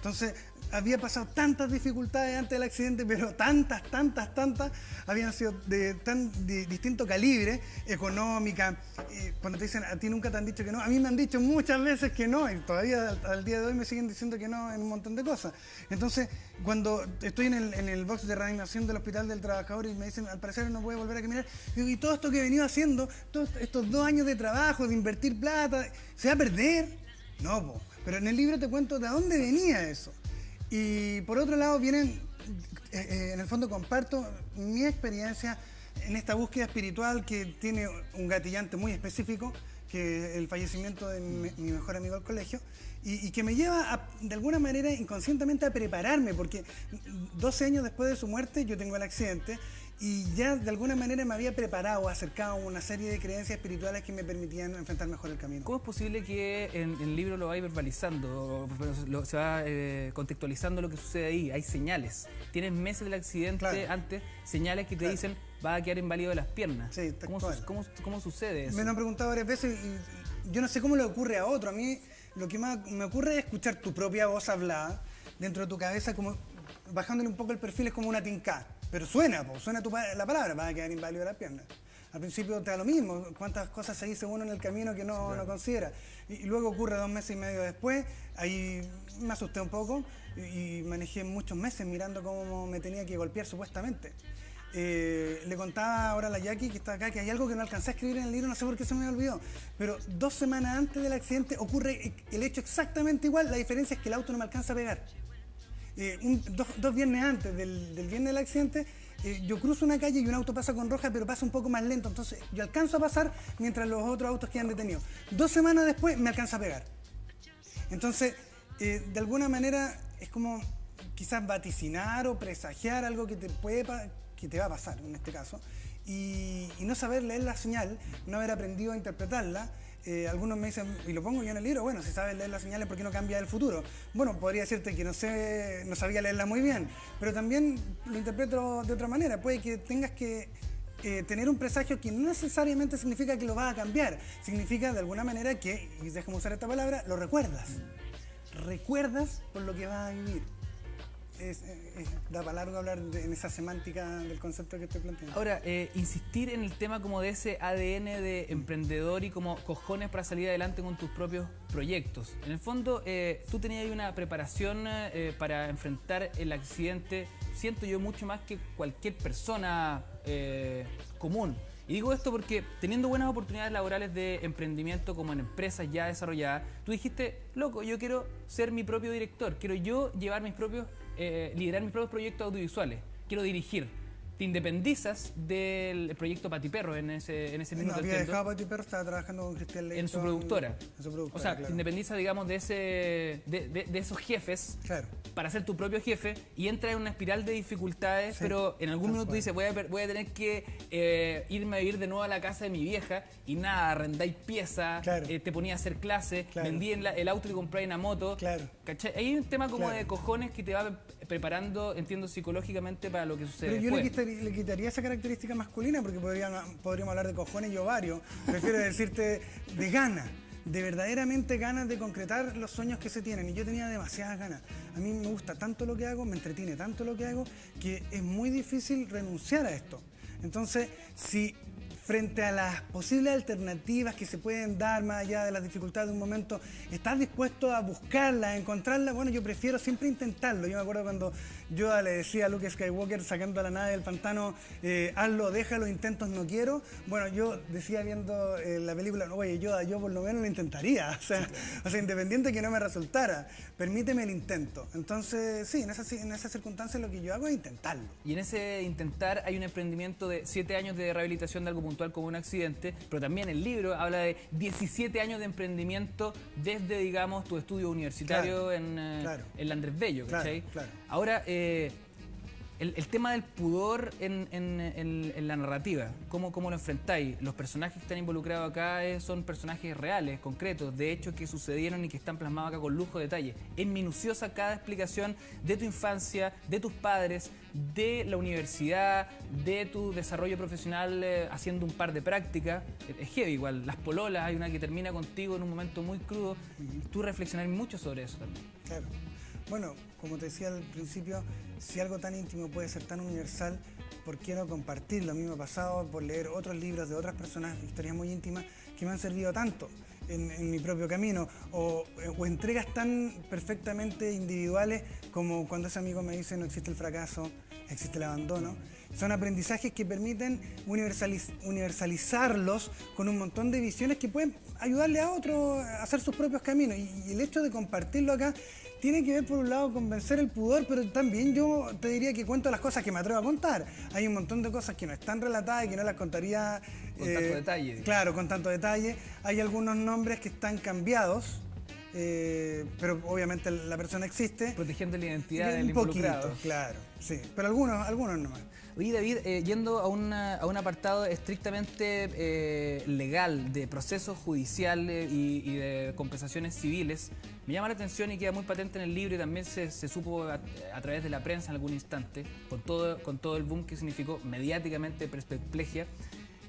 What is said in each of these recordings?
Entonces, había pasado tantas dificultades antes del accidente, pero tantas, habían sido de distinto calibre, económica. Cuando te dicen, a ti nunca te han dicho que no, a mí me han dicho muchas veces que no, y todavía al día de hoy me siguen diciendo que no en un montón de cosas. Entonces, cuando estoy en el box de reanimación del Hospital del Trabajador y me dicen, al parecer no puede volver a caminar, digo, y todo esto que he venido haciendo, todos estos 2 años de trabajo, de invertir plata, ¿se va a perder? No, pero en el libro te cuento de dónde venía eso. Y por otro lado vienen, en el fondo comparto mi experiencia en esta búsqueda espiritual que tiene un gatillante muy específico, que es el fallecimiento de mi mejor amigo del colegio, y que me lleva de alguna manera inconscientemente a prepararme, porque 12 años después de su muerte yo tengo el accidente y ya de alguna manera me había preparado, acercado a una serie de creencias espirituales que me permitían enfrentar mejor el camino. ¿Cómo es posible que en el libro lo vaya verbalizando, se va contextualizando lo que sucede ahí? Hay señales. Tienes meses del accidente antes, señales que te dicen va a quedar inválido de las piernas. Sí, ¿Cómo sucede eso? Me lo han preguntado varias veces y yo no sé cómo le ocurre a otro. A mí lo que más me ocurre es escuchar tu propia voz hablada dentro de tu cabeza, como bajándole un poco el perfil, es como una tincada. Pero suena la palabra, va a quedar inválido las piernas. Al principio te da lo mismo, cuántas cosas se dice uno en el camino que no considera. Y luego ocurre 2 meses y medio después, ahí me asusté un poco y manejé muchos meses mirando cómo me tenía que golpear supuestamente. Le contaba ahora a la Jackie, que está acá, que hay algo que no alcancé a escribir en el libro, no sé por qué se me olvidó. Pero 2 semanas antes del accidente ocurre el hecho exactamente igual, la diferencia es que el auto no me alcanza a pegar. 2 viernes antes del viernes del accidente, yo cruzo una calle y un auto pasa con roja, pero pasa un poco más lento. Entonces yo alcanzo a pasar mientras los otros autos quedan detenidos. 2 semanas después me alcanza a pegar. Entonces, de alguna manera es como quizás vaticinar o presagiar algo que te va a pasar en este caso. Y no saber leer la señal, no haber aprendido a interpretarla. Algunos me dicen, y lo pongo yo en el libro, bueno, si sabes leer las señales, ¿por qué no cambia el futuro? Bueno, podría decirte que no sabía leerla muy bien, pero también lo interpreto de otra manera. Puede que tengas que tener un presagio que no necesariamente significa que lo vas a cambiar. Significa de alguna manera que, y déjame usar esta palabra, lo recuerdas. Recuerdas por lo que vas a vivir. Da para largo hablar en esa semántica del concepto que estoy planteando. Ahora, insistir en el tema como de ese ADN de emprendedor y como cojones para salir adelante con tus propios proyectos. En el fondo, tú tenías ahí una preparación para enfrentar el accidente, siento yo, mucho más que cualquier persona común. Y digo esto porque teniendo buenas oportunidades laborales de emprendimiento como en empresas ya desarrolladas, tú dijiste, loco, yo quiero ser mi propio director, quiero yo llevar liderar mis propios proyectos audiovisuales, quiero dirigir. Te independizas del proyecto Patiperro en ese mismo No, había dejado Patiperro, estaba trabajando con Cristian Leighton. En su productora. O sea, claro. Te independizas, digamos, de esos jefes para ser tu propio jefe y entras en una espiral de dificultades, pero en algún minuto dices, voy a tener que irme a vivir de nuevo a la casa de mi vieja y nada, arrendáis piezas, te ponía a hacer clases, vendí el auto y compré una moto. ¿Cachai? Hay un tema como de cojones que te va preparando, entiendo, psicológicamente para lo que sucede después. Le quitaría esa característica masculina porque podríamos hablar de cojones y ovarios. Prefiero decirte de ganas, de verdaderamente ganas de concretar los sueños que se tienen. Y yo tenía demasiadas ganas. A mí me gusta tanto lo que hago, me entretiene tanto lo que hago, que es muy difícil renunciar a esto. Entonces, si frente a las posibles alternativas que se pueden dar más allá de las dificultades de un momento, estás dispuesto a buscarlas, a encontrarlas, bueno, yo prefiero siempre intentarlo. Yo me acuerdo cuando Yoda le decía a Luke Skywalker sacando a la nave del pantano, hazlo, déjalo, intentos no quiero. Bueno, yo decía viendo la película, oye, Yoda, yo por lo menos lo intentaría, o sea, independiente de que no me resultara, permíteme el intento. Entonces, sí, en esas circunstancias lo que yo hago es intentarlo. Y en ese intentar hay un emprendimiento de 7 años de rehabilitación de algo puntual como un accidente, pero también el libro habla de 17 años de emprendimiento desde, digamos, tu estudio universitario en la Andrés Bello, ¿cachai? Ahora, el tema del pudor en la narrativa, ¿cómo lo enfrentáis? Los personajes que están involucrados acá son personajes reales, concretos, de hechos que sucedieron y que están plasmados acá con lujo de detalle. Es minuciosa cada explicación de tu infancia, de tus padres, de la universidad, de tu desarrollo profesional haciendo un par de prácticas. Es heavy igual, las pololas, hay una que termina contigo en un momento muy crudo. Tú reflexionar mucho sobre eso también. Claro. Bueno, como te decía al principio, si algo tan íntimo puede ser tan universal, ¿por qué no compartirlo? A mí me ha pasado por leer otros libros de otras personas, historias muy íntimas, que me han servido tanto en mi propio camino, o entregas tan perfectamente individuales como cuando ese amigo me dice no existe el fracaso, existe el abandono. Son aprendizajes que permiten universalizarlos con un montón de visiones que pueden ayudarle a otros a hacer sus propios caminos. Y el hecho de compartirlo acá tiene que ver, por un lado, con vencer el pudor, pero también yo te diría que cuento las cosas que me atrevo a contar. Hay un montón de cosas que no están relatadas y que no las contaría... Con tanto detalle. Claro, con tanto detalle. Hay algunos nombres que están cambiados, pero obviamente la persona existe. Protegiendo la identidad del involucrado. Poquito, claro, sí. Pero algunos nomás. Oye, David, yendo a un apartado estrictamente legal, de procesos judiciales y de compensaciones civiles, me llama la atención y queda muy patente en el libro, y también se supo a través de la prensa en algún instante, con todo el boom que significó mediáticamente Persplegia,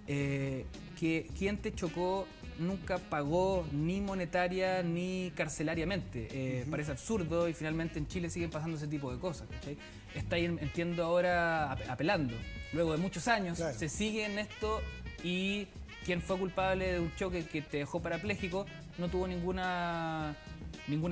que quien te chocó nunca pagó ni monetaria ni carcelariamente. Parece absurdo, y finalmente en Chile siguen pasando ese tipo de cosas, ¿cachai? Está ahí, entiendo, ahora apelando. Luego de muchos años, claro, se sigue en esto, y quien fue culpable de un choque que te dejó parapléjico no tuvo ninguna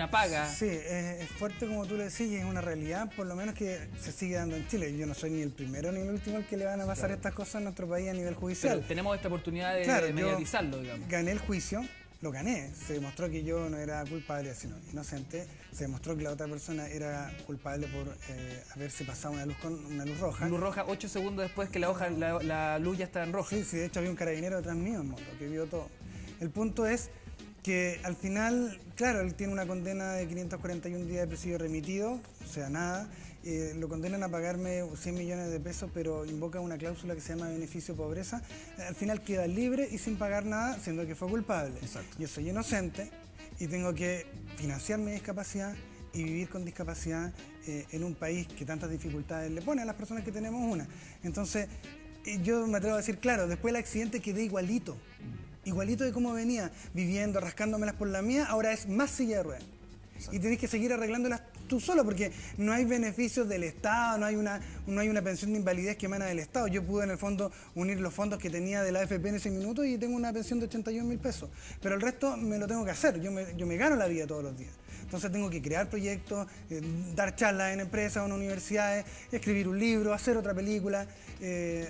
paga. Sí, es fuerte como tú le decís, y es una realidad, por lo menos, que se sigue dando en Chile. Yo no soy ni el primero ni el último al que le van a pasar, claro, estas cosas en nuestro país a nivel judicial. Pero tenemos esta oportunidad de, claro, de mediatizarlo, digamos. Gané el juicio, lo gané. Se demostró que yo no era culpable, sino inocente. Se demostró que la otra persona era culpable por haberse pasado una luz roja. Luz roja 8 segundos después que la luz ya estaba en roja. Sí, de hecho había un carabinero detrás mío en moto que vio todo. El punto es que al final, claro, él tiene una condena de 541 días de presidio remitido, o sea, nada. Lo condenan a pagarme 100 millones de pesos, pero invoca una cláusula que se llama beneficio pobreza. Al final queda libre y sin pagar nada, siendo que fue culpable. Exacto. Yo soy inocente y tengo que financiar mi discapacidad y vivir con discapacidad en un país que tantas dificultades le pone a las personas que tenemos una. Entonces, yo me atrevo a decir, claro, después del accidente quedé igualito de cómo venía, viviendo, rascándomelas por la mía, ahora es más silla de ruedas. Y tenés que seguir arreglándolas tú solo, porque no hay beneficios del Estado, no hay una pensión de invalidez que emana del Estado. Yo pude, en el fondo, unir los fondos que tenía de la AFP en ese minuto y tengo una pensión de 81.000 pesos. Pero el resto me lo tengo que hacer, yo me gano la vida todos los días. Entonces tengo que crear proyectos, dar charlas en empresas o en universidades, escribir un libro, hacer otra película,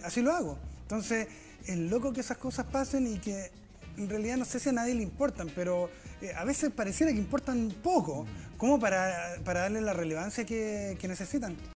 así lo hago. Entonces, es loco que esas cosas pasen y que en realidad no sé si a nadie le importan, pero a veces pareciera que importan poco, como para darle la relevancia que necesitan.